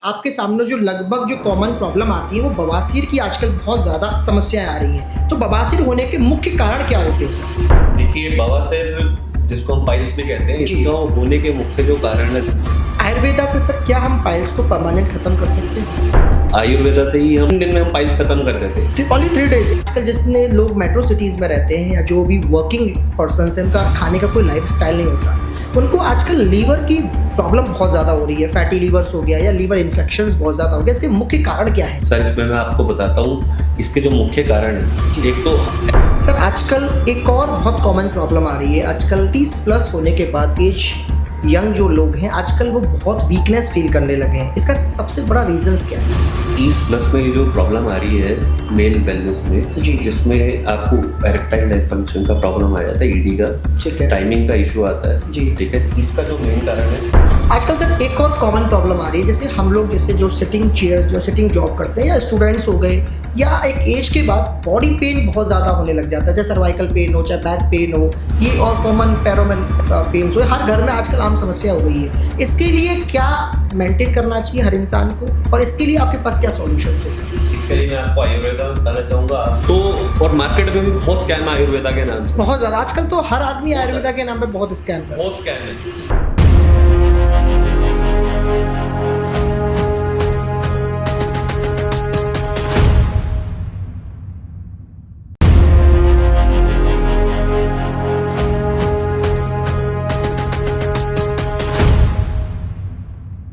आपके सामने जो लगभग जो कॉमन प्रॉब्लम आती है वो बवासीर की आजकल बहुत ज़्यादा समस्याएं आ रही हैं। तो बवासीर होने के मुख्य कारण क्या होते हैं सर? देखिए, बवासीर जिसको हम पाइल्स भी कहते हैं, जी। इसका होने के मुख्य जो कारण है, आयुर्वेदा से सर क्या हम पाइल्स को परमानेंट खत्म कर सकते हैं? आयुर्वेदा से ही हम दिन में हम पाइल्स खत्म कर देते हैं। Only 3 days। आजकल जितने लोग मेट्रो सिटीज़ में रहते हैं या जो भी वर्किंग पर्सन है उनका खाने का कोई लाइफ स्टाइल नहीं होता, उनको आजकल लीवर की प्रॉब्लम बहुत ज़्यादा हो रही है। फैटी लीवर्स हो गया या लीवर इन्फेक्शंस बहुत ज़्यादा हो गया। इसके मुख्य कारण क्या है सर? इसमें मैं आपको बताता हूँ इसके जो मुख्य कारण है। एक तो सर, आजकल एक और बहुत कॉमन प्रॉब्लम आ रही है। आजकल 30 प्लस होने के बाद एज यंग जो लोग हैं आजकल वो बहुत वीकनेस फील करने लगे हैं। इसका सबसे बड़ा रीजंस क्या है? 30 प्लस में ये जो प्रॉब्लम आ रही है मेल वेलनेस में, जी। जिसमें आपको इरेक्टाइल डिसफंक्शन का प्रॉब्लम आ जाता है, ईडी का, ठीक है। टाइमिंग का इशू आता है। जी। ठीक है, इसका जो मेन कारण है। आजकल सर एक और कॉमन प्रॉब्लम आ रही है, जैसे हम लोग जैसे जो सिटिंग चेयर जो सिटिंग जॉब करते हैं या स्टूडेंट्स हो गए, या एक एज के बाद बॉडी पेन बहुत ज़्यादा होने लग जाता है, चाहे सर्वाइकल पेन हो चाहे बैक पेन हो, ये और कॉमन पैरों में पेन्स हो, हर घर में आजकल आम समस्या हो गई है। इसके लिए क्या मेंटेन करना चाहिए हर इंसान को, और इसके लिए आपके पास क्या सॉल्यूशन है सर? इसके लिए मैं आपको आयुर्वेदा बताना चाहूँगा। तो और मार्केट में भी बहुत स्कैम है आयुर्वेदा के नाम से, बहुत ज़्यादा। आजकल तो हर आदमी आयुर्वेदा के नाम पे बहुत स्कैम कर रहा है। बहुत स्कैम है।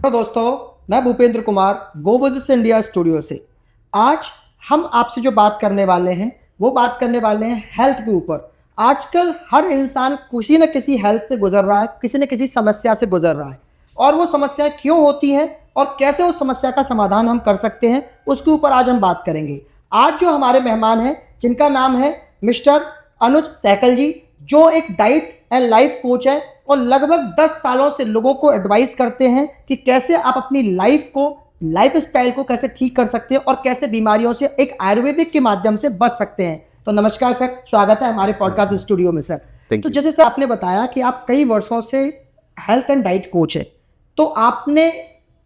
तो दोस्तों, मैं भूपेंद्र कुमार गो बिजनेस इंडिया स्टूडियो से आज हम आपसे जो बात करने वाले हैं वो बात करने वाले हैं हेल्थ के ऊपर। आजकल हर इंसान किसी न किसी हेल्थ से गुजर रहा है, किसी न किसी समस्या से गुजर रहा है, और वो समस्या क्यों होती है और कैसे उस समस्या का समाधान हम कर सकते हैं उसके ऊपर आज हम बात करेंगे। आज जो हमारे मेहमान हैं जिनका नाम है मिस्टर अनुज सहगल जी, जो एक डाइट एंड लाइफ कोच है और लगभग 10 सालों से लोगों को एडवाइस करते हैं कि कैसे आप अपनी लाइफ को, लाइफ स्टाइल को कैसे ठीक कर सकते हैं और कैसे बीमारियों से एक आयुर्वेदिक के माध्यम से बच सकते हैं। तो नमस्कार सर, स्वागत है हमारे पॉडकास्ट स्टूडियो में सर। तो जैसे सर आपने बताया कि आप कई वर्षों से हेल्थ एंड डाइट कोच है, तो आपने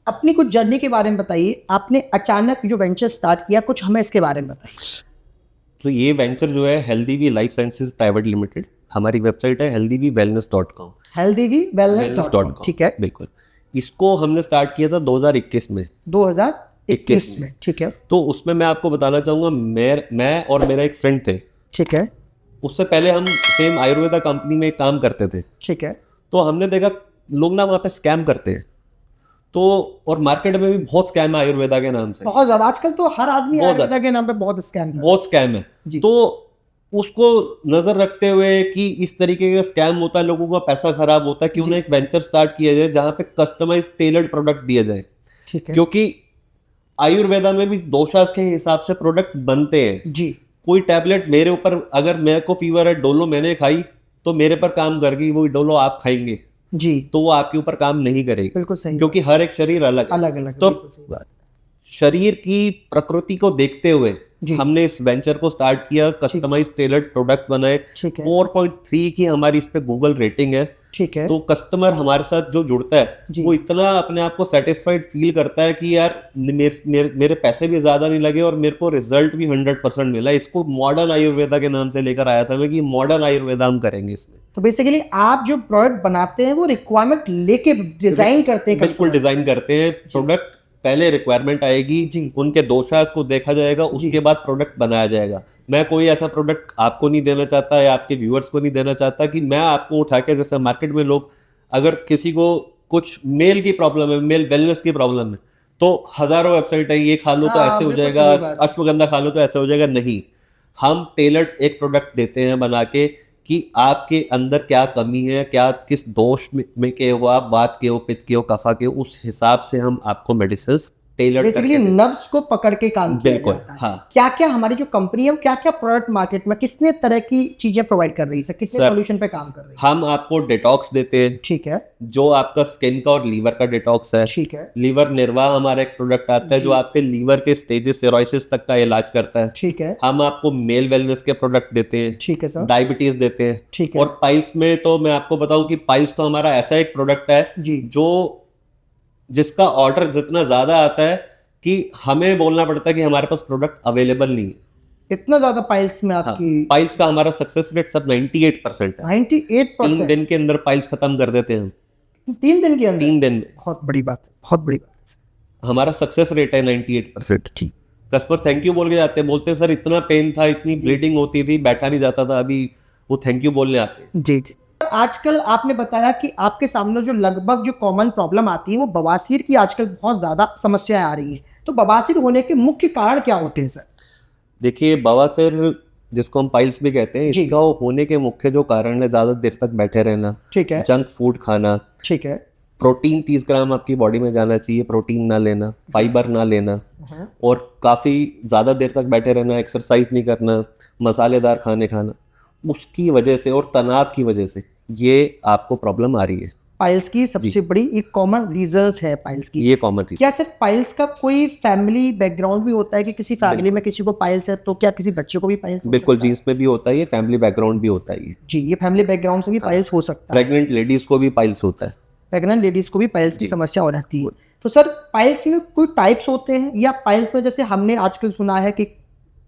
अपनी कुछ जर्नी के बारे में बताइए। आपने अचानक जो वेंचर स्टार्ट किया, कुछ हमें इसके बारे में बताइए। तो ये वेंचर जो है Healthy V Life Sciences Private Limited, हमारी वेबसाइट है healthyvwellness.com। healthyvwellness.com, ठीक है, बिल्कुल। इसको हमने स्टार्ट किया था 2021 में। 2021 में, ठीक है। तो उसमें मैं आपको बताना चाहूँगा, मैं और मेरा एक फ्रेंड थे। ठीक है, उससे पहले हम सेम आयुर्वेदा कंपनी में काम करते थे। ठीक है। तो हमने देखा लोग ना वहाँ पे स्कैम करते हैं। तो और मार्केट में भी बहुत स्कैम है आयुर्वेदा के नाम से, बहुत ज्यादा। आजकल तो हर आदमी बहुत आयुर्वेदा के नाम पे बहुत स्कैम बहुत स्कैम है। जी। तो उसको नजर रखते हुए कि इस तरीके का स्कैम होता है, लोगों का पैसा खराब होता है, क्यों ना एक वेंचर स्टार्ट किया जाए जहाँ पे कस्टमाइज टेलर्ड प्रोडक्ट दिया जाए। ठीक है, क्योंकि आयुर्वेदा में भी दोषास के हिसाब से प्रोडक्ट बनते हैं जी। कोई टैबलेट मेरे ऊपर, अगर मेरे को फीवर है, डोलो मैंने खाई तो मेरे पर काम कर गई, वो डोलो आप खाएंगे जी, तो वो आपके ऊपर काम नहीं करेगी, बिल्कुल सही, क्योंकि हर एक शरीर अलग है। अलग अलग। तो बिल्कुल सही बात। शरीर की प्रकृति को देखते हुए जी। हमने इस वेंचर को स्टार्ट किया, कस्टमाइज टेलर्ड प्रोडक्ट बनाए। ठीक है, 4.3 की हमारी इस पे गूगल रेटिंग है। ठीक है। तो कस्टमर हमारे साथ जो जुड़ता जी। है वो इतना अपने आप को सेटिस्फाइड फील करता है कि यार मेरे पैसे भी ज्यादा नहीं लगे और मेरे को रिजल्ट भी 100% मिला। इसको मॉडर्न आयुर्वेदा के नाम से लेकर आया था मैं कि मॉडर्न आयुर्वेदा हम करेंगे इसमें। तो बेसिकली आप जो प्रोडक्ट बनाते हैं वो रिक्वायरमेंट लेके डिजाइन करते हैं। बिल्कुल डिजाइन करते हैं प्रोडक्ट। पहले रिक्वायरमेंट आएगी जी। उनके दोषास को देखा जाएगा, उसके बाद प्रोडक्ट बनाया जाएगा। मैं कोई ऐसा प्रोडक्ट आपको नहीं देना चाहता या आपके व्यूअर्स को नहीं देना चाहता कि मैं आपको उठा के, जैसे मार्केट में लोग, अगर किसी को कुछ मेल की प्रॉब्लम है, मेल वेलनेस की प्रॉब्लम है, तो हजारों वेबसाइट है, ये खा लो तो ऐसे हो जाएगा, अश्वगंधा खा लो तो ऐसे हो जाएगा। नहीं, हम टेलर्ड एक प्रोडक्ट देते हैं बना के कि आपके अंदर क्या कमी है, क्या किस दोष में के हो, आप वात के हो, पित्त के हो, कफा के हो, उस हिसाब से हम आपको मेडिसिन टेलर बेसिकली नब्स को पकड़ के काम किया बिल्कुल जाता है। हाँ। क्या क्या हमारी जो कंपनी है क्या क्या प्रोडक्ट मार्केट में कितने तरह की चीजें प्रोवाइड कर रही है सर, कितने सॉल्यूशन पे काम कर रही है? हम आपको डिटॉक्स देते हैं। ठीक है, जो आपका स्किन का और लीवर का डिटॉक्स है। ठीक है, लीवर निर्वाह हमारा एक प्रोडक्ट आता है जो आपके लीवर के स्टेजेस सिरोसिस तक का इलाज करता है। ठीक है। हम आपको मेल वेलनेस के प्रोडक्ट देते हैं। ठीक है सर। डायबिटीज देते हैं। ठीक है। और पाइल्स में तो मैं आपको बताऊं कि पाइल्स तो हमारा ऐसा एक प्रोडक्ट है जी। जो जिसका ऑर्डर जितना ज्यादा आता है कि हमें बोलना पड़ता है कि हमारे पास प्रोडक्ट अवेलेबल नहीं है। इतना ज्यादा पाइल्स में हाँ, आपकी पाइल्स का हमारा सक्सेस रेट सर 98% है। 98%? 3 दिन के अंदर पाइल्स खत्म कर देते हैं हम। 3 दिन के अंदर? 3 दिन में बहुत बड़ी बात है, बहुत बड़ी बात हमारा सक्सेस रेट है 98%। ठीक। कस्टमर थैंक यू बोल के जाते हैं, बोलते हैं सर इतना पेन था, इतनी ब्लीडिंग होती थी, बैठा नहीं जाता था, अभी वो थैंक यू बोलने आते हैं। जी जी। आजकल आपने बताया कि आपके सामने जो लगभग जो कॉमन प्रॉब्लम आती है वो बवासीर की आजकल बहुत ज्यादा समस्याएं आ रही हैं, तो बवासीर होने के मुख्य कारण क्या होते हैं सर? देखिए बवासीर जिसको हम पाइल्स भी कहते हैं, जी। इसका होने के मुख्य जो कारण है ज्यादा देर तक बैठे रहना, ठीक है, जंक फूड खाना, ठीक है, प्रोटीन 30 ग्राम आपकी बॉडी में जाना चाहिए, प्रोटीन ना लेना, फाइबर ना लेना, और काफ़ी ज़्यादा देर तक बैठे रहना, एक्सरसाइज नहीं करना, मसालेदार खाने खाना, उसकी वजह से और तनाव की वजह से ये आपको प्रॉब्लम आ रही है। पाइल्स की सबसे बड़ी एक कॉमन रीजंस है पाइल्स की। ये कॉमन रीजन। क्या सर पाइल्स का कोई फैमिली बैकग्राउंड भी होता है कि किसी फैमिली में किसी को पाइल्स है तो क्या किसी बच्चे को भी पाइल्स हो बिल्कुल सकता जी, इसमें भी होता है, ये फैमिली बैकग्राउंड भी होता है। जी, ये फैमिली बैकग्राउंड से भी पाइल्स हो सकता है। प्रेग्नेंट लेडीज को भी पाइल्स होता है। प्रेग्नेंट लेडीज को भी पाइल्स की समस्या हो रहती है। तो सर पाइल्स में कोई टाइप्स होते हैं या पाइल्स में जैसे हमने आजकल सुना है कि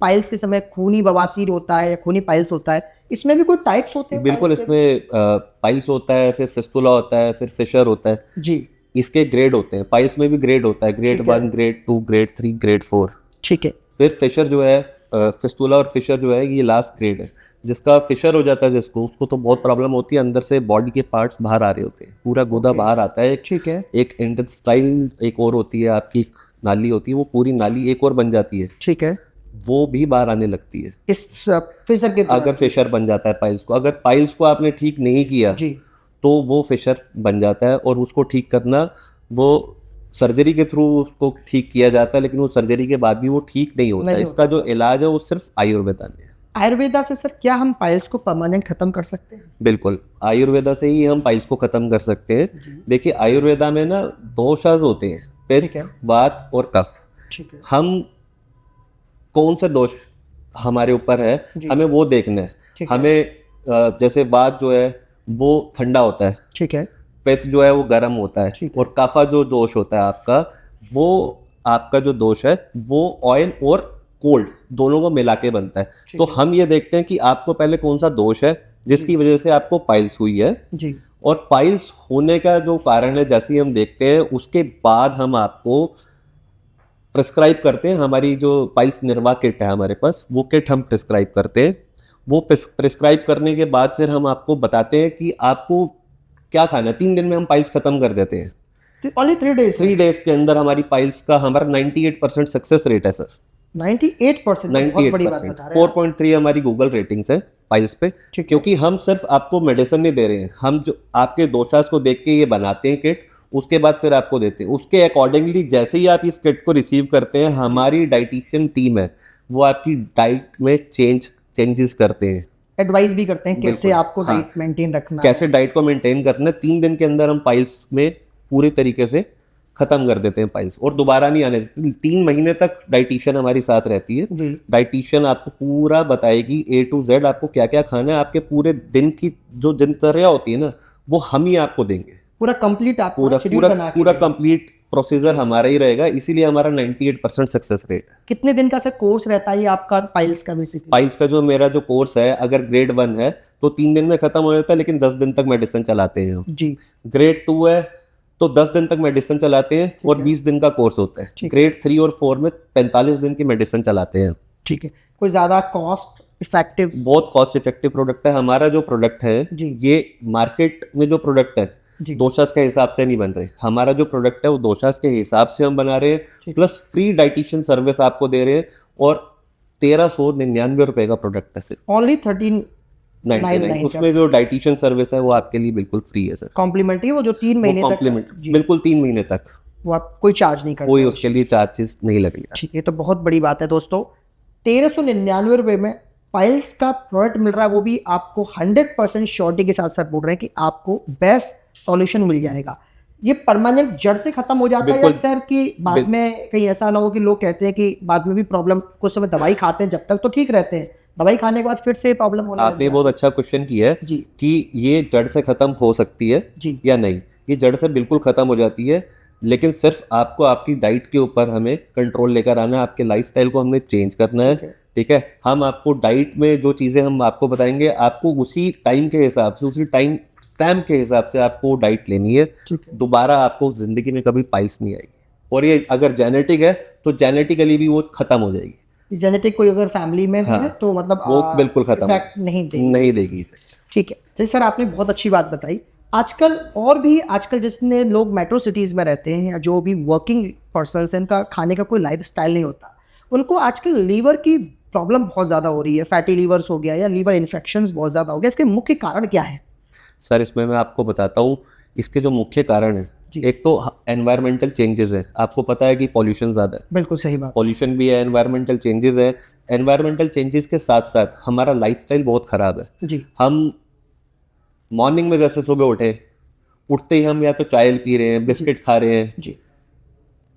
पाइल्स के समय खूनी बवासीर होता है या खूनी पाइल्स होता है, इसमें भी कोई टाइप्स होते हैं? बिल्कुल, इसमें पाइल्स होता है, फिर फिस्टुला होता है, फिर फिशर होता है जी। इसके ग्रेड होते हैं। पाइल्स में भी ग्रेड होता है, ग्रेड 1, ग्रेड 2, ग्रेड 3, ग्रेड 4। ठीक है। फिर फिशर जो है, फिस्टुला और फिशर जो है ये लास्ट ग्रेड है। जिसका फिशर हो जाता है जिसको, उसको तो बहुत प्रॉब्लम होती है, अंदर से बॉडी के पार्ट्स बाहर आ रहे होते हैं, पूरा गुदा बाहर आता है। ठीक है। एक इंटेस्टाइन एक और होती है, आपकी एक नाली होती है, वो पूरी नाली एक और बन जाती है, ठीक है, वो भी बाहर आने लगती है इस फिशर के अगर फिशर बन जाता है पाइल्स को। अगर पाइल्स को आपने ठीक नहीं किया जी, तो वो फिशर बन जाता है, और उसको ठीक करना वो सर्जरी के थ्रू उसको ठीक किया जाता है, लेकिन वो सर्जरी के बाद भी वो ठीक नहीं होता है। इसका जो इलाज है वो सिर्फ आयुर्वेदा में है। आयुर्वेदा से सर क्या हम पाइल्स को परमानेंट खत्म कर सकते हैं? बिल्कुल, आयुर्वेदा से ही हम पाइल्स को खत्म कर सकते हैं। देखिए आयुर्वेदा में ना दोषास होते हैं, ठीक है। पित्त, वात और कफ। ठीक है। हम कौन सा दोष हमारे ऊपर है हमें वो देखना है। हमें जैसे वात जो है वो ठंडा होता है, ठीक है, पित्त जो है वो गर्म होता है, और कफा जो दोष होता है आपका, वो आपका जो दोष है वो ऑयल और कोल्ड दोनों को मिला के बनता है। तो हम ये देखते हैं कि आपको पहले कौन सा दोष है जिसकी वजह से आपको पाइल्स हुई है जी, और पाइल्स होने का जो कारण है जैसे ही हम देखते हैं उसके बाद हम आपको प्रिस्क्राइब करते हैं। हमारी जो पाइल्स निर्वाह किट है हमारे पास, वो किट हम प्रिस्क्राइब करते हैं। वो प्रिस्क्राइब करने के बाद फिर हम आपको बताते हैं कि आपको क्या खाना है। 3 दिन में हम पाइल्स खत्म कर देते हैं। Only 3 days? 3 डेज के अंदर हमारी पाइल्स का हमारा 98% सक्सेस रेट है सर। 98%? बहुत बड़ी बात 98%। बता रहे हैं। 4.3 हमारी गूगल रेटिंग्स है पाइल्स पे, क्योंकि हम सिर्फ आपको मेडिसिन नहीं दे रहे हैं, हम जो आपके दोषास को देख के ये बनाते हैं किट, उसके बाद फिर आपको देते हैं। उसके अकॉर्डिंगली जैसे ही आप इस किट को रिसीव करते हैं, हमारी डाइटिशियन टीम है वो आपकी डाइट में चेंजेस करते हैं, एडवाइस भी करते हैं कैसे आपको डाइट मेंटेन रखना है, कैसे डाइट को मेंटेन करना है। 3 दिन के अंदर हम पाइल्स में पूरे तरीके से खत्म कर देते हैं पाइल्स, और दोबारा नहीं आने देते। 3 महीने तक डाइटिशियन हमारी साथ रहती है जी। डाइटिशियन आपको पूरा बताएगी A to Z आपको क्या क्या खाना है। आपके पूरे दिन की जो दिनचर्या होती है ना, वो हम ही आपको देंगे। पूरा कंप्लीट आपको पूरा शेड्यूल पूरा बना के पूरा देंगे। कंप्लीट प्रोसीजर हमारा ही रहेगा, इसीलिए हमारा 98% सक्सेस रेट है। कितने दिन का सर कोर्स रहता है ये आपका पाइल्स का? बेसिकली पाइल्स का जो मेरा जो कोर्स है, अगर ग्रेड 1 है तो 3 दिन में खत्म हो जाता है, लेकिन 10 दिन तक मेडिसिन चलाते हैं हम। जी। ग्रेड 2 है तो 10 दिन तक मेडिसिन चलाते हैं और 20 दिन का कोर्स होता है। ग्रेड 3 और 4 में 45 दिन की मेडिसिन चलाते हैं। ठीक है। कोई ज्यादा कॉस्ट इफेक्टिव? बहुत कॉस्ट इफेक्टिव प्रोडक्ट है हमारा जो प्रोडक्ट है। ये मार्केट में जो प्रोडक्ट है दोषास के हिसाब से नहीं बन रहे। हमारा जो प्रोडक्ट है वो दोषास के हिसाब से हम बना रहे हैं, प्लस फ्री डाइटिशियन सर्विस आपको दे रहे हैं, और 1399 रुपए का प्रोडक्ट है सिर्फ। ओनली 1399? उसमें जो डाइटिशियन सर्विस है वो आपके लिए बिल्कुल फ्री है सर, कॉम्प्लीमेंट्री। वो जो 3 महीने कॉम्प्लीमेंट बिल्कुल 3 महीने तक वो आप कोई चार्ज नहीं करते? कोई उसके लिए चार्जेस नहीं लगेगा। ठीक है, तो बहुत बड़ी बात है दोस्तों। 1399 रुपए में पाइल्स का प्रोडक्ट मिल रहा है, वो भी आपको 100% श्योरिटी के साथ सर बोल रहे हैं कि आपको बेस्ट सॉल्यूशन मिल जाएगा। ये परमानेंट जड़ से खत्म हो जाता है या सर कि बाद में कहीं ऐसा ना हो कि लोग कहते हैं कि बाद में भी प्रॉब्लम, कुछ समय दवाई खाते हैं जब तक तो ठीक रहते हैं, दवाई खाने के बाद फिर से प्रॉब्लम होने आपने बहुत अच्छा क्वेश्चन किया है कि ये जड़ से खत्म हो सकती है या नहीं। ये जड़ से बिल्कुल खत्म हो जाती है। लेकिन सिर्फ आपको आपकी डाइट के ऊपर हमें कंट्रोल लेकर आना है, आपके लाइफस्टाइल को हमने चेंज करना है, ठीक है। हम आपको डाइट में जो चीज़ें हम आपको बताएंगे, आपको उसी टाइम के हिसाब से, उसी टाइम स्टैम्प के हिसाब से आपको डाइट लेनी है। दोबारा आपको ज़िंदगी में कभी पाइल्स नहीं आएगी, और ये अगर जेनेटिक है तो जेनेटिकली भी वो ख़त्म हो जाएगी। जेनेटिक कोई अगर फैमिली में है तो मतलब वो बिल्कुल ख़त्म इफेक्ट नहीं देगी। ठीक है। जैसे सर आपने बहुत अच्छी बात बताई। आजकल और भी जितने लोग मेट्रो सिटीज़ में रहते हैं या जो भी वर्किंग पर्सनस हैं, इनका खाने का कोई लाइफस्टाइल नहीं होता, उनको आजकल लीवर की प्रॉब्लम बहुत ज़्यादा हो रही है। फैटी लीवर्स हो गया या लीवर इन्फेक्शंस बहुत ज़्यादा हो गया। इसके मुख्य कारण क्या है? सर इसमें मैं आपको बताता हूँ, इसके जो मुख्य कारण है, एक तो एनवायरमेंटल चेंजेस है। आपको पता है कि पॉल्यूशन ज़्यादा है, बिल्कुल सही बात। पॉल्यूशन भी है, एनवायरमेंटल चेंजेस है। एनवायरमेंटल चेंजेस के साथ साथ हमारा लाइफस्टाइल बहुत ख़राब है जी। हम मॉर्निंग में जैसे सुबह उठते ही हम या तो चाय पी रहे हैं, बिस्किट खा रहे हैं जी,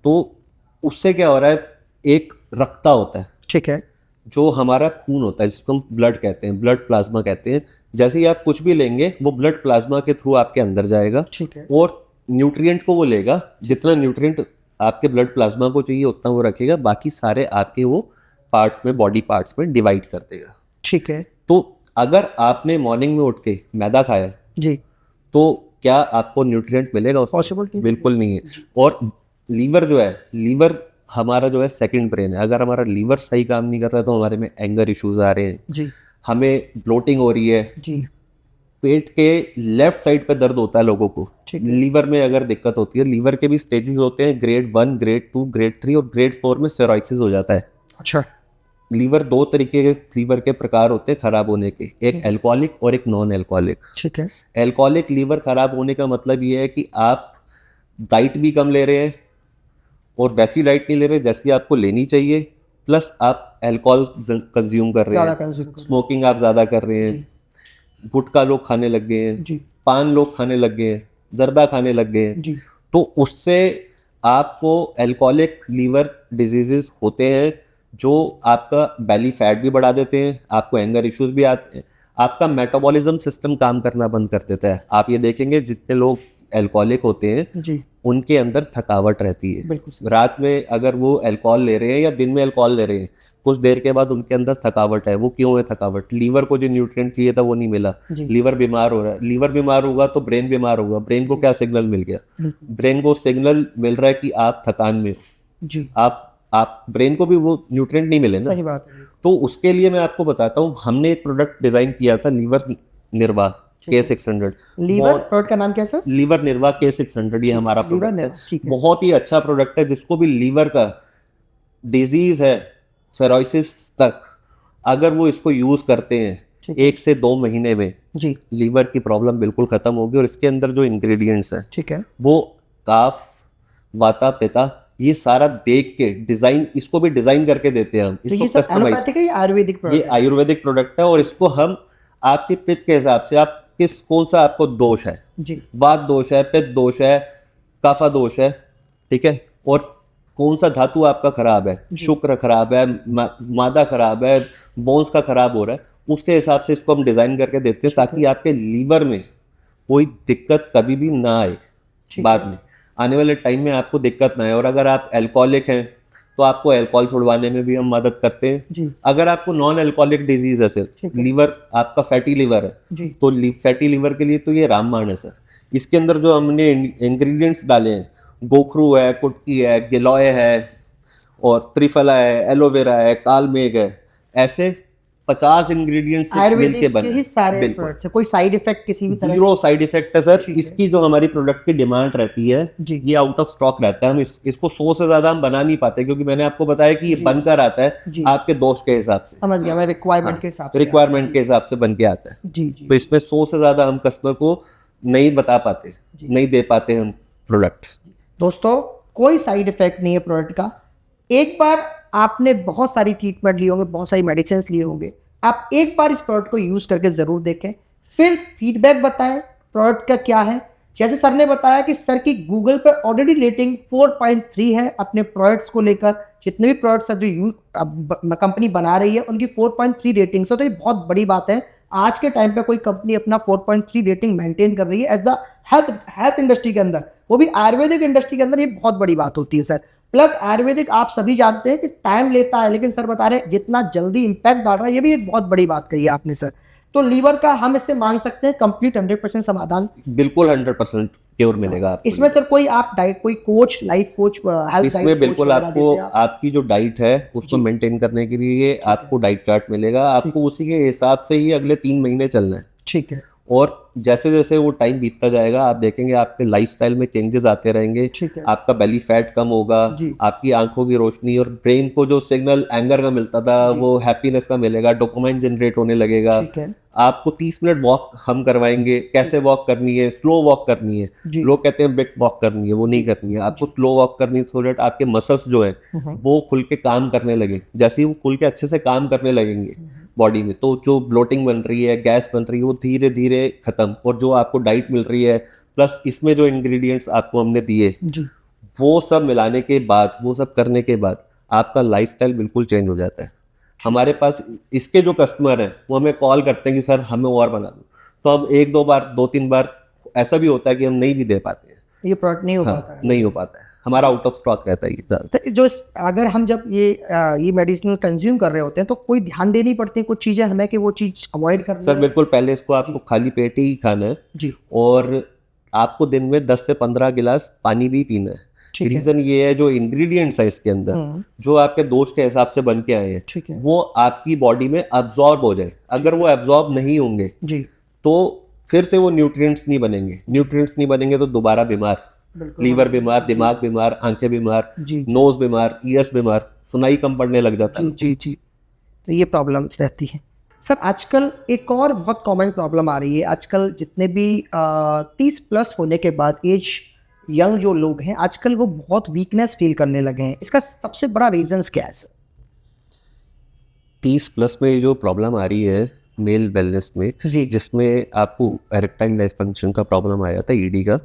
तो उससे क्या हो रहा है, एक रक्ता होता है, ठीक है, जो हमारा खून होता है, जिसको हम ब्लड कहते हैं, ब्लड प्लाज्मा कहते हैं। जैसे ही आप कुछ भी लेंगे वो ब्लड प्लाज्मा के थ्रू आपके अंदर जाएगा, ठीक है, और न्यूट्रिएंट को वो लेगा। जितना न्यूट्रिएंट आपके ब्लड प्लाज्मा को चाहिए उतना वो रखेगा, बाकी सारे आपके वो पार्ट्स में, बॉडी पार्ट्स में डिवाइड कर देगा। ठीक है। तो अगर आपने मॉर्निंग में उठ के मैदा खाया जी, तो क्या आपको न्यूट्रिएंट मिलेगा? पॉसिबल बिल्कुल नहीं है। और लीवर जो है, लीवर हमारा जो है सेकंड ब्रेन है। अगर हमारा लीवर सही काम नहीं कर रहा है तो हमारे में एंगर इश्यूज आ रहे हैं जी, हमें ब्लोटिंग हो रही है जी, पेट के लेफ्ट साइड पे दर्द होता है लोगों को। लीवर में अगर दिक्कत होती है, लीवर के भी स्टेजेस होते हैं, ग्रेड 1, ग्रेड 2, ग्रेड 3 और ग्रेड 4 में सिरोसिस हो जाता है। अच्छा, लीवर दो तरीके के लीवर के प्रकार होते हैं खराब होने के, एक एल्कोहलिक और एक नॉन एल्कोहलिक। ठीक है, एल्कोहलिक लीवर खराब होने का मतलब ये है कि आप डाइट भी कम ले रहे हैं और वैसी डाइट नहीं ले रहे जैसी आपको लेनी चाहिए, प्लस आप अल्कोहल कंज्यूम कर रहे ज़्यादा हैं, कंज्यूम कर स्मोकिंग आप ज़्यादा कर रहे हैं, गुटखा लोग खाने लग गए हैं, जी, पान लोग खाने लग गए हैं, जर्दा खाने लग गए हैं, जी, तो उससे आपको एल्कोहलिक लीवर डिजीजेस होते हैं जो आपका बेली फैट भी बढ़ा देते हैं, आपको एंगर इश्यूज भी आते हैं, आपका मेटाबॉलिज्म सिस्टम काम करना बंद कर देता है। आप ये देखेंगे जितने लोग एल्कोहलिक होते हैं जी, उनके अंदर थकावट रहती है। बिल्कुल रात में अगर वो अल्कोहल ले रहे हैं या दिन में अल्कोहल ले रहे हैं, कुछ देर के बाद उनके अंदर थकावट है। वो क्यों है थकावट? लीवर को जो न्यूट्रिएंट चाहिए था वो नहीं मिला, लीवर बीमार हो रहा है। लीवर बीमार होगा तो ब्रेन बीमार होगा। ब्रेन को क्या सिग्नल मिल गया? ब्रेन को सिग्नल मिल रहा है कि आप थकान में हो। जी, आप ब्रेन को भी वो न्यूट्रिएंट नहीं मिले ना। सही बात है। तो उसके लिए मैं आपको बताता हूँ, हमने एक प्रोडक्ट डिजाइन किया था, लीवर निर्वाह K600। लीवर प्रोडक्ट का नाम क्या है सर? लीवर निर्वाह K600, ये हमारा प्रोडक्ट है। ठीक है, बहुत ही अच्छा प्रोडक्ट है। जिसको भी लीवर का डिजीज है, सिरोसिस तक, अगर वो इसको यूज करते हैं 1 से 2 महीने में जी, लीवर की प्रॉब्लम बिल्कुल खत्म होगी। और इसके अंदर जो इंग्रेडिएंट्स हैं, ठीक है, वो काफ, वाता, पिता, ये सारा देख के डिजाइन, इसको भी डिजाइन करके देते हैं हम। तो ये इसको सब कस्टमाइज, एलोपैथिक है या आयुर्वेदिक ये प्रोडक्ट? आयुर्वेदिक प्रोडक्ट है। और इसको हम आपके पित्त के हिसाब से, आप कौन सा आपको दोष है, जी, वात दोष है, पित्त दोष है, काफा दोष है, ठीक है, और कौन सा धातु आपका खराब है, शुक्र खराब है, मादा खराब है, बोन्स का खराब हो रहा है, उसके हिसाब से इसको हम डिजाइन करके देते हैं ताकि आपके लीवर में कोई दिक्कत कभी भी ना आए। बाद में आने वाले टाइम में आपको दिक्कत ना आए। और अगर आप एल्कोहलिक हैं तो आपको अल्कोहल छुड़वाने में भी हम मदद करते हैं। जी, अगर आपको नॉन अल्कोहलिक डिजीज है, सिर्फ लीवर आपका फैटी लीवर है, जी, तो फैटी लीवर के लिए तो ये रामबाण है सर। इसके अंदर जो हमने इंग्रेडिएंट्स डाले हैं, गोखरू है, कुटकी है, गिलोय है, और त्रिफला है, एलोवेरा है, कालमेघ है, ऐसे 50 इंग्रेडिएंट्स मिलके आयुर्वेदिक के बने ही सारे प्रोडक्ट्स है। कोई साइड इफेक्ट किसी भी तरह? जीरो साइड इफेक्ट है सर। इसकी जो हमारी प्रोडक्ट की डिमांड रहती है, जी, ये आउट ऑफ स्टॉक रहता है। हम इसको 100 से ज्यादा हम बना नहीं पाते, क्योंकि मैंने आपको बताया कि ये बनकर आता है आपके दोष के हिसाब से, समझ गया मैं, रिक्वायरमेंट के हिसाब से, रिक्वायरमेंट के हिसाब से बन के आता है। जी, जी। तो इसमें 100 से ज्यादा हम कस्टमर को नहीं बता पाते, नहीं दे पाते हम प्रोडक्ट्स। दोस्तों, कोई साइड इफेक्ट नहीं है प्रोडक्ट का। एक बार आपने बहुत सारी ट्रीटमेंट लिए होंगे, बहुत सारी मेडिसिन लिए होंगे, आप एक बार इस प्रोडक्ट को यूज करके जरूर देखें, फिर फीडबैक बताएं प्रोडक्ट का क्या है। जैसे सर ने बताया कि सर की गूगल पे ऑलरेडी रेटिंग 4.3 है अपने प्रोडक्ट्स को लेकर। जितने भी प्रोडक्ट्स जो कंपनी बना रही है उनकी 4.3 रेटिंग्स है, तो ये बहुत बड़ी बात है। आज के टाइम पे कोई कंपनी अपना 4.3 रेटिंग मेंटेन कर रही है एज द हेल्थ इंडस्ट्री के अंदर, वो भी आयुर्वेदिक इंडस्ट्री के अंदर, ये बहुत बड़ी बात होती है सर। प्लस आयुर्वेदिक आप सभी जानते हैं कि टाइम लेता है, लेकिन सर बता रहे हैं जितना जल्दी इंपैक्ट डाल रहा है, ये भी एक बहुत बड़ी बात कही है आपने सर। तो लीवर का हम इससे मान सकते हैं कंप्लीट 100% समाधान। बिल्कुल 100% क्योर मिलेगा आपको। इसमें सर कोई आप डाइट, कोई कोच, लाइफ कोच, हेल्थ इसमें बिल्कुल आपको आपकी जो डाइट है उसको मेंटेन करने के लिए आपको डाइट चार्ट मिलेगा, आपको उसी के हिसाब से ही अगले 3 महीने चलना है। ठीक है। और जैसे जैसे वो टाइम बीतता जाएगा आप देखेंगे आपके लाइफस्टाइल में चेंजेस आते रहेंगे। ठीक है। आपका बेली फैट कम होगा, आपकी आंखों की रोशनी और ब्रेन को जो सिग्नल एंगर का मिलता था वो हैप्पीनेस का मिलेगा, डोपामाइन जनरेट होने लगेगा। ठीक है। आपको 30 मिनट वॉक हम करवाएंगे, कैसे वॉक करनी है, स्लो वॉक करनी है। लोग कहते हैं बिग वॉक करनी है, वो नहीं करनी है, आपको स्लो वॉक करनी है सो दैट आपके मसल्स जो है वो खुल के काम करने लगे। जैसे ही वो खुल के अच्छे से काम करने लगेंगे बॉडी में, तो जो ब्लोटिंग बन रही है, गैस बन रही है, वो धीरे धीरे खत्म। और जो आपको डाइट मिल रही है प्लस इसमें जो इंग्रेडिएंट्स आपको हमने दिए वो सब मिलाने के बाद, वो सब करने के बाद आपका लाइफस्टाइल बिल्कुल चेंज हो जाता है। हमारे पास इसके जो कस्टमर हैं वो हमें कॉल करते हैं कि सर हमें और बना दो, तो हम 1-2 बार 2-3 बार ऐसा भी होता है कि हम नहीं भी दे पाते हैं, ये प्रोडक्ट नहीं हो पाता है। नहीं हो पाता है, हमारा आउट ऑफ स्टॉक रहता है ये। तो जो अगर हम जब ये मेडिसिन कंज्यूम कर रहे होते हैं तो कोई ध्यान देनी पड़ती है कुछ चीजें हमें कि वो चीज अवॉइड करनी सर बिल्कुल, पहले इसको आपको खाली पेट ही खाना है जी, और आपको दिन में 10 से 15 गिलास पानी भी पीना है। रीजन ये है जो इंग्रेडिएंट्स है इसके अंदर जो आपके दोस्त के हिसाब से बन के आए हैं वो आपकी बॉडी में अब्जॉर्ब हो जाए। अगर वो अब्जॉर्ब नहीं होंगे जी तो फिर से वो न्यूट्रिएंट्स नहीं बनेंगे, न्यूट्रिएंट्स नहीं बनेंगे तो दोबारा बीमार, लीवर बीमार, दिमाग बीमार, आंखें बीमार, नोज बीमार, ईयर्स बीमार, सुनाई कम पड़ने लग जाता है। जी जी, तो ये प्रॉब्लम रहती है सर। आजकल एक और बहुत कॉमन प्रॉब्लम आ रही है, आजकल जितने भी 30 प्लस होने के बाद एज यंग जो लोग हैं आजकल वो बहुत वीकनेस फील करने लगे हैं, इसका सबसे बड़ा रीजंस क्या है सर? 30 प्लस में जो प्रॉब्लम आ रही है मेल वेलनेस में, जिसमें आपको एरेक्टाइल डिसफंक्शन का प्रॉब्लम आ जाता है, ईडी का,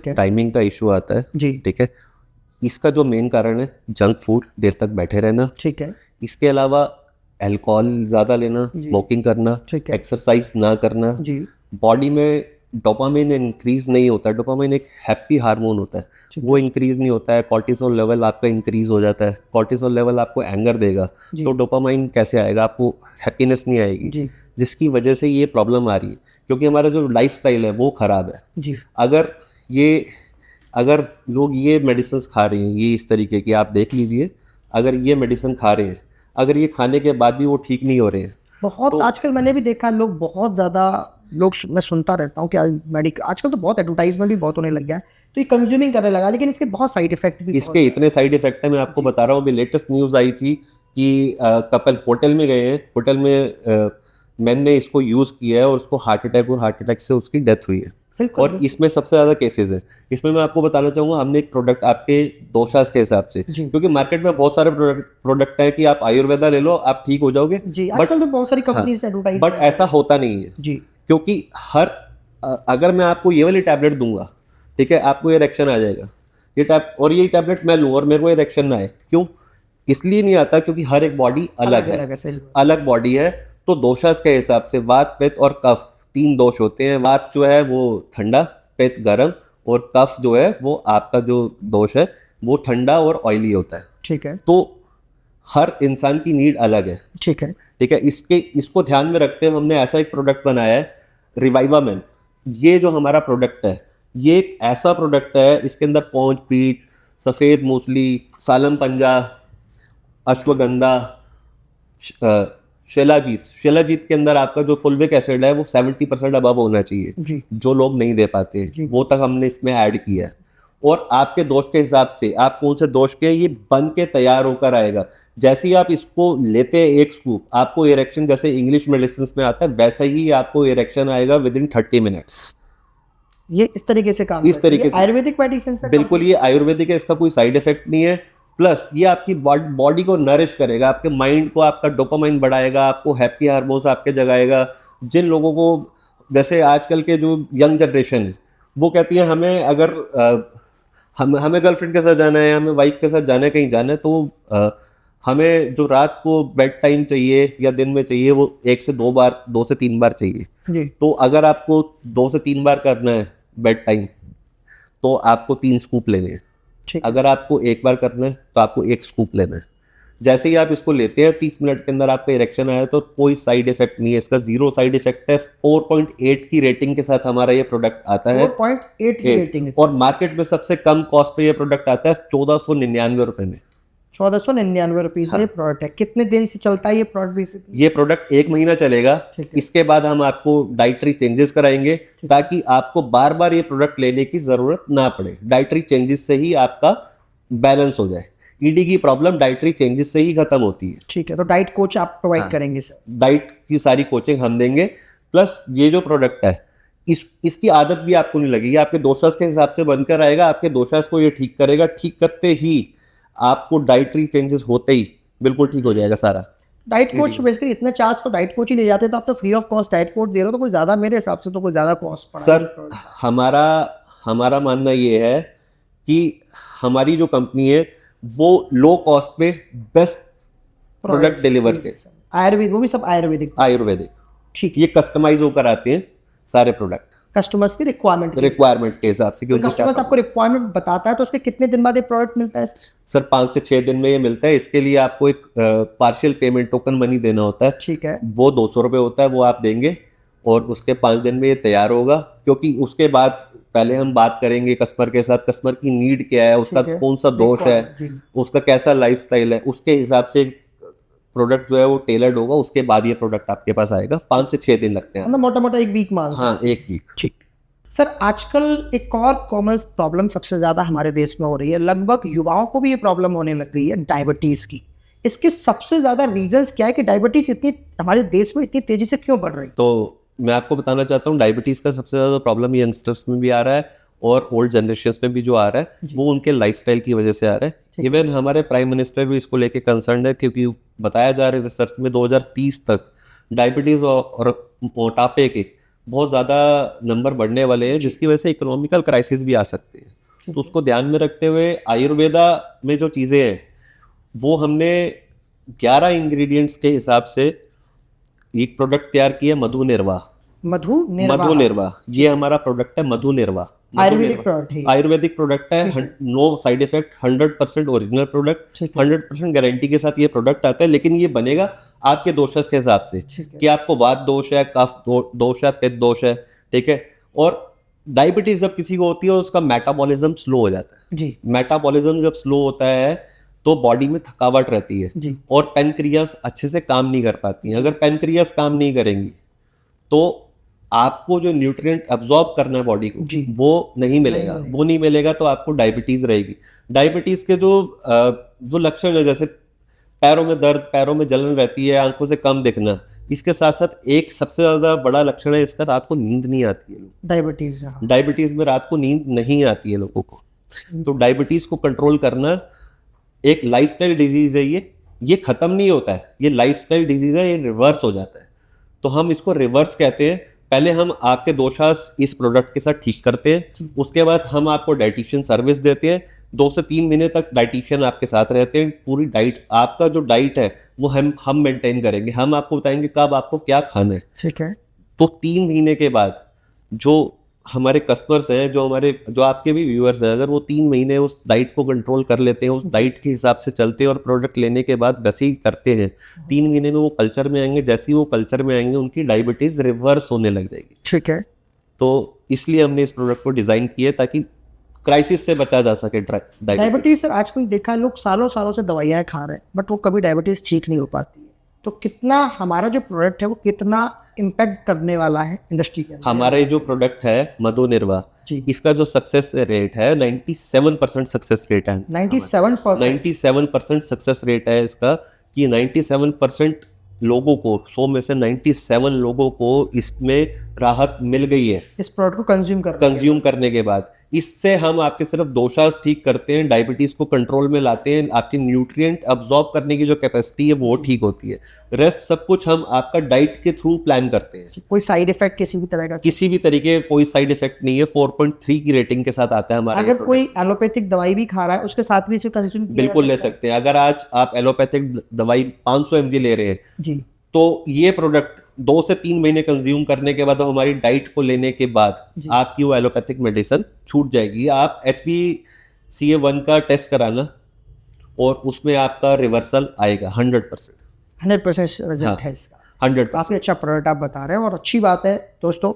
टाइमिंग का इशू आता है जी, ठीक है। इसका जो मेन कारण है जंक फूड, देर तक बैठे रहना, ठीक है। इसके अलावा अल्कोहल ज़्यादा लेना, स्मोकिंग करना, एक्सरसाइज ना करना, बॉडी में डोपामाइन इंक्रीज नहीं होता है। डोपामाइन एक हैप्पी हार्मोन होता है, वो इंक्रीज नहीं होता है। कॉर्टिसोल लेवल आपका इंक्रीज हो जाता है, कॉर्टिसोल लेवल आपको एंगर देगा, तो डोपामाइन कैसे आएगा, आपको हैप्पीनेस नहीं आएगी, जिसकी वजह से ये प्रॉब्लम आ रही है। क्योंकि हमारा जो लाइफस्टाइल है वो खराब है। अगर लोग ये मेडिसिन खा रहे हैं, ये इस तरीके की आप देख लीजिए, अगर ये मेडिसिन खा रहे हैं, अगर ये खाने के बाद भी वो ठीक नहीं हो रहे हैं, बहुत आजकल मैंने भी देखा लोग बहुत ज़्यादा लोग, मैं सुनता रहता हूँ कि आजकल तो बहुत एडवर्टाइजमेंट भी बहुत होने लग गया है, तो ये कंज्यूमिंग करने लगा, लेकिन इसके बहुत साइड इफेक्ट भी, इसके इतने साइड इफेक्ट है। मैं आपको बता रहा हूँ, अभी लेटेस्ट न्यूज़ आई थी कि कपल होटल में गए हैं, होटल में मैन ने इसको यूज़ किया है और उसको हार्ट अटैक से उसकी डेथ हुई है। और इसमें सबसे ज़्यादा केसेस है। इसमें मैं आपको बताना चाहूँगा, हमने एक प्रोडक्ट आपके दोषास के हिसाब से, क्योंकि मार्केट में बहुत सारे प्रोडक्ट है कि आप आयुर्वेदा ले लो आप ठीक हो जाओगे, आजकल तो बहुत सारी कंपनीज एडवर्टाइज, बट ऐसा होता नहीं है जी। क्योंकि अगर मैं आपको ये वाली टैबलेट दूंगा, ठीक है, आपको इरेक्शन आ जाएगा, ये टैबलेट मैं लूँ और मेरे को इरेक्शन ना आए, क्यों? इसलिए नहीं आता क्योंकि हर एक बॉडी अलग है, अलग बॉडी है। तो दोषास के हिसाब से वात, पित्त और कफ 3 दोष होते हैं। वात जो है वो ठंडा, पित्त गर्म, और कफ जो है वो आपका जो दोष है वो ठंडा और ऑयली होता है, ठीक है। तो हर इंसान की नीड अलग है, ठीक है, ठीक है। इसको ध्यान में रखते हुए हमने ऐसा एक प्रोडक्ट बनाया है, रिवाइवामेन। ये जो हमारा प्रोडक्ट है ये एक ऐसा प्रोडक्ट है, इसके अंदर पौंच पीच, सफ़ेद मूसली, सालम पंजा, अश्वगंधा, शिलाजीत के अंदर आपका जो फुलविक एसिड है वो 70% अबव होना चाहिए, जो लोग नहीं दे पाते, वो तक हमने इसमें ऐड किया है। और आपके दोष के हिसाब से आप कौन से दोष के, ये बन के तैयार होकर आएगा। जैसे ही आप इसको लेते हैं एक स्कूप, आपको इरेक्शन जैसे इंग्लिश मेडिसिन में आता है वैसा ही आपको इरेक्शन आएगा विदिन 30 मिनट्स। ये इस तरीके से काम, इस तरीके से आयुर्वेदिक मेडिसिन से बिल्कुल, ये आयुर्वेदिक है, इसका कोई साइड इफेक्ट नहीं है। प्लस ये आपकी बॉडी को नरिश करेगा, आपके माइंड को, आपका डोपामाइन बढ़ाएगा, आपको हैप्पी हार्मोन्स आपके जगाएगा। जिन लोगों को, जैसे आजकल के जो यंग जनरेशन है वो कहती है हमें अगर हमें गर्लफ्रेंड के साथ जाना है, हमें वाइफ के साथ जाना है, कहीं जाना है, तो हमें जो रात को बेड टाइम चाहिए या दिन में चाहिए वो 1 से 2 बार, 2 से 3 बार चाहिए। तो अगर आपको 2 से 3 बार करना है बेड टाइम, तो आपको 3 स्कूप लेने हैं। ठीक। अगर आपको एक बार करना है तो आपको 1 स्कूप लेना है। जैसे ही आप इसको लेते हैं 30 मिनट के अंदर आपका इरेक्शन आया तो कोई साइड इफेक्ट नहीं है, इसका 0 साइड इफेक्ट है। 4.8 की रेटिंग के साथ हमारा ये प्रोडक्ट आता है। 4.8 की रेटिंग है और मार्केट में सबसे कम कॉस्ट पे ये प्रोडक्ट आता है 1499 रुपए में। 1499 रुपीज में प्रोडक्ट है। कितने दिन से चलता है ये प्रोडक्ट बेसिकली? ये प्रोडक्ट 1 महीना चलेगा। ठीक है। इसके बाद हम आपको डाइटरी चेंजेस कराएंगे ताकि आपको बार बार ये प्रोडक्ट लेने की जरूरत ना पड़े। डाइटरी चेंजेस से ही आपका बैलेंस हो जाए। ईडी की प्रॉब्लम डाइटरी चेंजेस से ही खत्म होती है। ठीक है, तो डाइट कोच आप प्रोवाइड करेंगे सर? डाइट की सारी कोचिंग हम देंगे, प्लस ये जो प्रोडक्ट है इसकी आदत भी आपको नहीं लगेगी। आपके दोषास के हिसाब से बनकर आएगा, आपके दोषास को ये ठीक करेगा। ठीक करते ही आपको डाइटरी चेंजेस होते ही बिल्कुल ठीक हो जाएगा सारा। डाइट कोच बेसिकली इतने चार्ज तो डाइट कोच ही ले जाते, तो आप तो free of cost diet coach दे रहे हो, तो कोई ज्यादा मेरे हिसाब से तो कोई ज्यादा कॉस्ट पड़ा सर हमारा मानना ये है कि हमारी जो कंपनी है वो लो कॉस्ट पे बेस्ट प्रोडक्ट डिलीवर के। आयुर्वेद, वो भी सब आयुर्वेदिक। ठीक। ये कस्टमाइज होकर आते हैं सारे प्रोडक्ट कस्टमर्स की रिक्वायरमेंट के हिसाब से। क्योंकि कस्टमर्स आपको रिक्वायरमेंट बताता है तो उसके कितने दिन बाद ये प्रोडक्ट मिलता है? सर 5 से 6 दिन में ये मिलता है। इसके लिए आपको एक पार्शियल पेमेंट टोकन मनी देना होता है। ठीक है। वो 200 रुपये होता है, वो आप देंगे और उसके 5 दिन में ये तैयार होगा। क्योंकि उसके बाद पहले हम बात करेंगे कस्टमर के साथ, कस्टमर की नीड क्या है, उसका कौन सा दोष है, उसका कैसा लाइफस्टाइल है, उसके हिसाब से प्रोडक्ट जो है वो टेलर्ड होगा। उसके बाद ये प्रोडक्ट आपके पास आएगा। 5 से 6 दिन लगते हैं, मोटा मोटा 1 वीक मान। हाँ 1 वीक। ठीक। सर आजकल एक और कॉमन प्रॉब्लम सबसे ज्यादा हमारे देश में हो रही है, लगभग युवाओं को भी ये प्रॉब्लम होने लग गई है, डायबिटीज की। इसके सबसे ज्यादा रीजंस क्या है कि डायबिटीज इतनी हमारे देश में इतनी तेजी से क्यों बढ़ रही है? तो मैं आपको बताना चाहता हूँ, डायबिटीज का सबसे ज्यादा प्रॉब्लम यंगस्टर्स में भी आ रहा है और ओल्ड जनरेशन में भी जो आ रहा है वो उनके लाइफस्टाइल की वजह से आ रहा है। इवन हमारे प्राइम मिनिस्टर भी इसको लेके कंसर्न है, क्योंकि बताया जा रहा है रिसर्च में 2030 तक डायबिटीज और मोटापे के बहुत ज़्यादा नंबर बढ़ने वाले हैं, जिसकी वजह से इकोनॉमिकल क्राइसिस भी आ सकते हैं। तो उसको ध्यान में रखते हुए आयुर्वेदा में जो चीज़ें हैं वो हमने 11 इंग्रेडिएंट्स के हिसाब से एक प्रोडक्ट तैयार किया, मधु निर्वा। ये हमारा प्रोडक्ट है मधु निर्वा। आयुर्वेदिक प्रोडक्ट है, no side effect, 100% original product, 100% guarantee के साथ ये प्रोडक्ट आता है। लेकिन ये बनेगा आपके दोषस के हिसाब से कि आपको वात दोष है, कफ दोष है, पित्त दोष है, ठीक है। और डायबिटीज जब किसी को होती है उसका मेटाबॉलिज्म स्लो हो जाता है जी। मेटाबॉलिज्म जब स्लो होता है तो बॉडी में थकावट रहती है जी। और पैनक्रियास अच्छे से काम नहीं कर पाती हैं। अगर पैनक्रियास काम नहीं करेंगी तो आपको जो न्यूट्रिएंट अब्सॉर्ब करना है बॉडी को वो नहीं मिलेगा। वो नहीं मिलेगा तो आपको डायबिटीज रहेगी। डायबिटीज के जो लक्षण है, जैसे पैरों में दर्द, पैरों में जलन रहती है, आंखों से कम दिखना, इसके साथ साथ एक सबसे ज्यादा बड़ा लक्षण है इसका, रात को नींद नहीं आती है। डायबिटीज में रात को नींद नहीं आती है लोगों को। तो डायबिटीज को कंट्रोल करना एक लाइफस्टाइल डिजीज है। ये खत्म नहीं होता है, ये लाइफस्टाइल डिजीज है, ये रिवर्स हो जाता है। तो हम इसको रिवर्स कहते हैं। पहले हम आपके दोषास इस प्रोडक्ट के साथ ठीक करते हैं, उसके बाद हम आपको डाइटिशियन सर्विस देते हैं। 2 से 3 महीने तक डाइटिशियन आपके साथ रहते हैं। पूरी डाइट, आपका जो डाइट है वो हम मेंटेन करेंगे। हम आपको बताएंगे कब आपको क्या खाना है, ठीक है। तो 3 महीने के बाद जो हमारे कस्टमर्स हैं, जो आपके भी व्यूअर्स हैं, अगर वो 3 महीने उस डाइट को कंट्रोल कर लेते हैं, उस डाइट के हिसाब से चलते हैं और प्रोडक्ट लेने के बाद वैसे ही करते हैं, 3 महीने में वो कल्चर में आएंगे। जैसे ही वो कल्चर में आएंगे उनकी डायबिटीज रिवर्स होने लग जाएगी, ठीक है। तो इसलिए हमने इस प्रोडक्ट को डिजाइन किया ताकि क्राइसिस से बचा जा सके डायबिटीज। सर आजकल देखा लोग सालों से दवाइयाँ खा रहे हैं बट वो कभी डायबिटीज ठीक नहीं हो पाती है। तो कितना हमारा जो प्रोडक्ट है वो कितना इम्पैक्ट करने वाला है इंडस्ट्री के अंदर? हमारा जो प्रोडक्ट है मधु निर्वा, इसका जो सक्सेस रेट है 97% सक्सेस रेट है। 97% सक्सेस रेट है इसका, कि 97% लोगों को, 100 में से 97 लोगों को इसमें राहत मिल गई है इस प्रोडक्ट को कंज्यूम करने के बाद। इससे हम आपके सिर्फ दोषास ठीक करते हैं, डायबिटीज को कंट्रोल में लाते हैं, आपकी न्यूट्रिएंट अब्सॉर्ब करने की जो कैपेसिटी है वो ठीक होती है। रेस्ट सब कुछ हम आपका डाइट के थ्रू प्लान करते हैं। कोई साइड इफेक्ट किसी भी तरह का? किसी भी तरीके कोई साइड इफेक्ट नहीं है। 4.3 की रेटिंग के साथ आता है हमारा। अगर कोई एलोपैथिक दवाई भी खा रहा है उसके साथ भी इसे कंज्यूम बिल्कुल ले सकते हैं। अगर आज आप एलोपैथिक दवाई 500 mg ले रहे हैं जी, तो ये प्रोडक्ट 2 से 3 महीने कंज्यूम करने के बाद और हमारी डाइट को लेने के बाद जी। आपकी वो एलोपैथिक मेडिसिन छूट जाएगी। आप HbCA1 का टेस्ट कराना और उसमें आपका रिवर्सल आएगा 100%। 100% रिजल्ट हाँ, है इसका। 100%। काफ़ी अच्छा प्रोडक्ट आप बता रहे हैं और अच्छी बात है दोस्तों।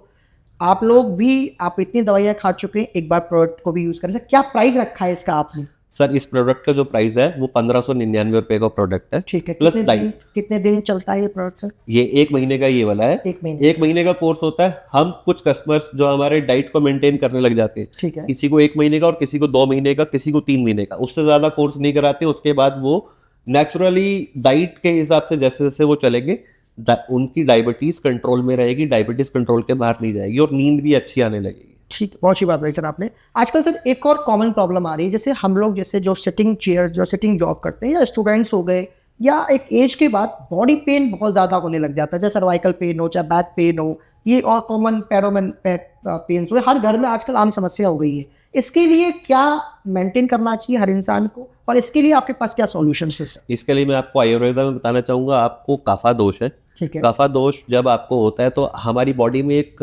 आप लोग भी, आप इतनी दवाइयाँ खा चुके हैं, एक बार प्रोडक्ट को भी यूज़ करें। सर क्या प्राइस रखा है इसका आपने? सर इस प्रोडक्ट का जो प्राइस है वो 1599 रुपए का प्रोडक्ट है, ठीक है। Plus diet. कितने दिन चलता है ये प्रोडक्ट सर? ये 1 महीने का ये वाला है। 1 महीने का कोर्स होता है। हम कुछ कस्टमर्स जो हमारे डाइट को मेंटेन करने लग जाते हैं, ठीक है। किसी को 1 महीने का और किसी को 2 महीने का, किसी को 3 महीने का, उससे ज्यादा कोर्स नहीं कराते। उसके बाद वो नेचुरली डाइट के हिसाब से जैसे जैसे वो चलेंगे उनकी डायबिटीज कंट्रोल में रहेगी, डायबिटीज कंट्रोल के बाहर नहीं जाएगी और नींद भी अच्छी आने लगेगी। ठीक, बहुत अच्छी बात बताई सर आपने। आजकल सर एक और कॉमन प्रॉब्लम आ रही है, जैसे हम लोग जैसे जो सिटिंग चेयर, जो सिटिंग जॉब करते हैं, या स्टूडेंट्स हो गए, या एक एज के बाद बॉडी पेन बहुत ज़्यादा होने लग जाता है, चाहे सर्वाइकल पेन हो, चाहे बैक पेन हो, ये और कॉमन पैरों में पेन्स हो, हर घर में आजकल आम समस्या हो गई है। इसके लिए क्या मेंटेन करना चाहिए हर इंसान को, और इसके लिए आपके पास क्या सॉल्यूशन है सर? इसके लिए मैं आपको आयुर्वेदा में बताना चाहूँगा। आपको काफा दोष है। ठीक है। काफा दोष जब आपको होता है तो हमारी बॉडी में एक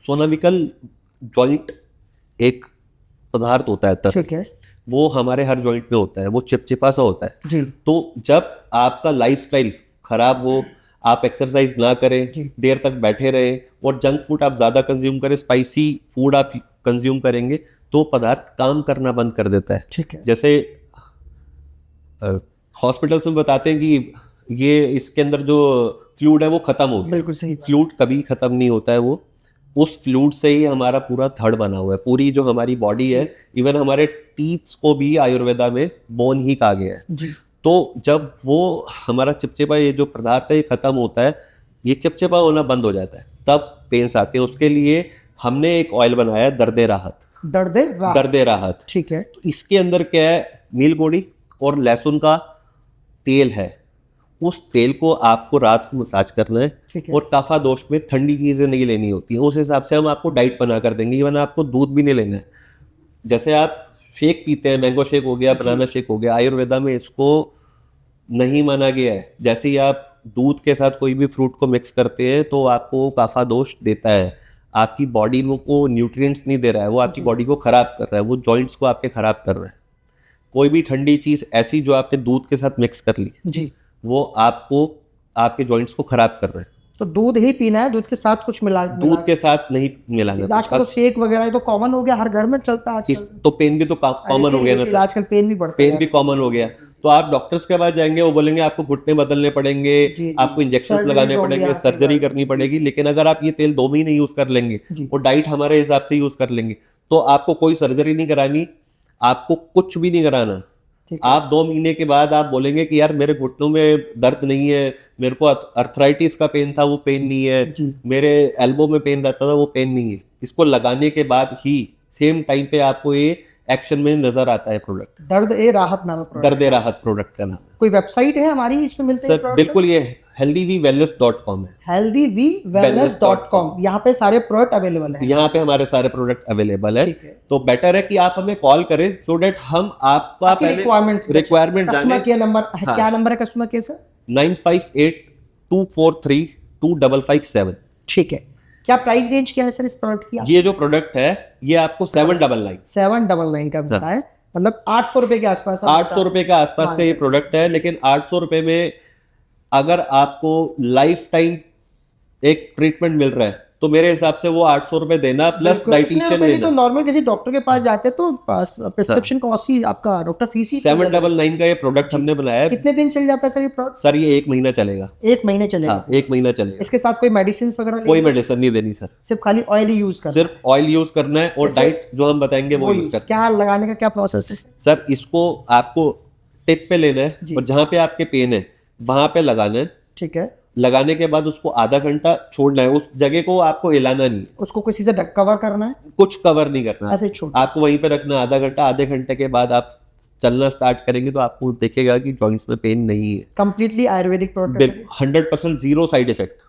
सोनाविकल जॉइंट एक पदार्थ होता है तत्व, ठीक है वो हमारे हर जॉइंट में होता है, वो चिपचिपा सा होता है। जी। तो जब आपका लाइफस्टाइल खराब हो, आप एक्सरसाइज ना करें, जी। देर तक बैठे रहे और जंक फूड आप ज़्यादा कंज्यूम करें, स्पाइसी फूड आप कंज्यूम करेंगे, तो पदार्थ काम करना बंद कर देता है। ठीक है। जैसे हॉस्पिटल्स में बताते हैं कि ये इसके अंदर जो फ्लूइड है वो खत्म हो गया। बिल्कुल सही बात। फ्लूइड कभी खत्म नहीं होता है। वो उस फ्लूइड से ही हमारा पूरा थड़ बना हुआ है। पूरी जो हमारी बॉडी है, इवन हमारे टीथ्स को भी आयुर्वेदा में बोन ही कहा गया है। जी। तो जब वो हमारा चिपचिपा ये जो पदार्थ है ये खत्म होता है, ये चिपचिपा होना बंद हो जाता है, तब पेन्स आते हैं। उसके लिए हमने एक ऑयल बनाया है, दर्दे राहत। दर्दे राहत। ठीक है। तो इसके अंदर क्या है, नीलकोड़ी और लहसुन का तेल है। उस तेल को आपको रात को मसाज करना है, ठीक है। और काफा दोष में ठंडी चीजें नहीं लेनी होती है। उस हिसाब से हम आपको डाइट बना कर देंगे। इवन आपको दूध भी नहीं लेना है। जैसे आप शेक पीते हैं, मैंगो शेक हो गया, बनाना शेक हो गया, आयुर्वेदा में इसको नहीं माना गया है। जैसे ही आप दूध के साथ कोई भी फ्रूट को मिक्स करते हैं तो आपको काफा दोष देता है। आपकी बॉडी को न्यूट्रिएंट्स नहीं दे रहा है, वो आपकी बॉडी को खराब कर रहा है, वो जॉइंट्स को आपके खराब कर रहा है। कोई भी ठंडी चीज ऐसी जो आपने दूध के साथ मिक्स कर ली, जी, वो आपको आपके जॉइंट्स को खराब कर रहे हैं। तो दूध ही पीना है, दूध के साथ कुछ दूध के साथ नहीं मिलाना। आजकल तो शेक वगैरह तो कॉमन हो गया, हर घर में चलता है आजकल। तो पेन भी तो कॉमन हो गया ना सर। आजकल पेन भी बढ़ता पेन है। भी कॉमन हो गया। तो आप डॉक्टर्स के पास जाएंगे, वो बोलेंगे आपको घुटने बदलने पड़ेंगे, जी। आपको इंजेक्शन सर्जरीज लगाने हो पड़ेंगे, गया, सर्जरी करनी पड़ेगी। लेकिन अगर आप ये तेल 2 महीने यूज कर लेंगे जी। और डाइट हमारे हिसाब से यूज कर लेंगे, तो आपको कोई सर्जरी नहीं करानी, आपको कुछ भी नहीं कराना। ठीक है। आप 2 महीने के बाद आप बोलेंगे कि यार मेरे घुटनों में दर्द नहीं है, मेरे को अर्थराइटिस का पेन था वो पेन नहीं है, जी। मेरे एल्बो में पेन रहता था वो पेन नहीं है। इसको लगाने के बाद ही सेम टाइम पे आपको ये एक्शन में नजर आता है प्रोडक्ट। दर्द ए राहत नाम है प्रोडक्ट। दर्द ए राहत प्रोडक्ट का नाम है। कोई वेबसाइट है हमारी इसमें मिलते हैं सर बिल्कुल, ये healthyvwellness.com है। healthyvwellness.com, यहाँ पे सारे प्रोडक्ट अवेलेबल हैं। यहाँ पे हमारे सारे प्रोडक्ट अवेलेबल है। ठीक है। तो बेटर है कि आप हमें कॉल करें, सो डेट हम आपका पहले रिक्वायरमेंट कस्टमर जाने। केयर नंबर क्या नंबर है कस्टमर केयर सर? 9582432557। ठीक है। क्या प्राइस रेंज क्या है सर इस प्रोडक्ट की? ये जो प्रोडक्ट है ये आपको 799 799 का मिलता है, मतलब 800 रुपए के आसपास। 800 रुपए के आसपास का ये प्रोडक्ट है। लेकिन 800 रुपए में अगर आपको लाइफ टाइम एक ट्रीटमेंट मिल रहा है तो मेरे हिसाब से वो 800 रुपए देना प्लस डाइटिशियन तो लेना। नॉर्मल किसी डॉक्टर के पास जाते हैं तो प्रिस्क्रिप्शन कॉस्ट ही आपका डॉक्टर फीस ही 799 का ये प्रोडक्ट हमने बनाया है। कितने दिन चल जाता है सर ये प्रोडक्ट? सर ये 1 महीना चलेगा। 1 महीने चलेगा। हाँ, 1 महीना चलेगा। इसके साथ कोई मेडिसिन वगैरह कोई मेडिसिन नहीं देनी सर, सिर्फ खाली ऑयल ही यूज करना? सिर्फ ऑयल यूज करना है और डाइट जो हम बताएंगे वो यूज करना है। क्या लगाने का क्या प्रोसेस है सर इसको आपको टिप पे लेना है और जहाँ पे आपके पेन है वहां पे लगाना है। ठीक है। लगाने के बाद उसको आधा घंटा छोड़ना है। उस जगह को आपको हिलाना नहीं है, उसको किसी से कवर करना है? कुछ कवर नहीं करना, ऐसे छोड़ आपको वहीं पे रखना आधा घंटा। आधे घंटे के बाद आप चलना स्टार्ट करेंगे तो आपको देखेगा कि जॉइंट्स में पेन नहीं है। Completely Ayurvedic product, 100% zero side effect,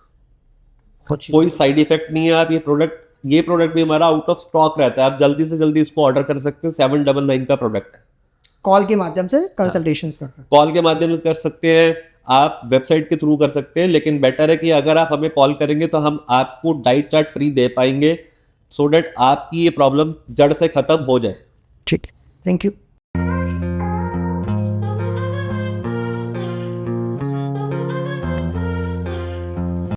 कोई साइड इफेक्ट नहीं है। आप ये प्रोडक्ट भी हमारा आउट ऑफ स्टॉक रहता है। आप जल्दी से जल्दी इसको ऑर्डर कर सकते हैं। 799 का प्रोडक्ट है। कॉल के माध्यम से कंसल्टेशन कर सकते हैं। कॉल के माध्यम से कर सकते हैं। आप वेबसाइट के थ्रू कर सकते हैं, लेकिन बेटर है कि अगर आप हमें कॉल करेंगे तो हम आपको डाइट चार्ट फ्री दे पाएंगे, सो डैट आपकी ये प्रॉब्लम जड़ से ख़त्म हो जाए। ठीक, थैंक यू।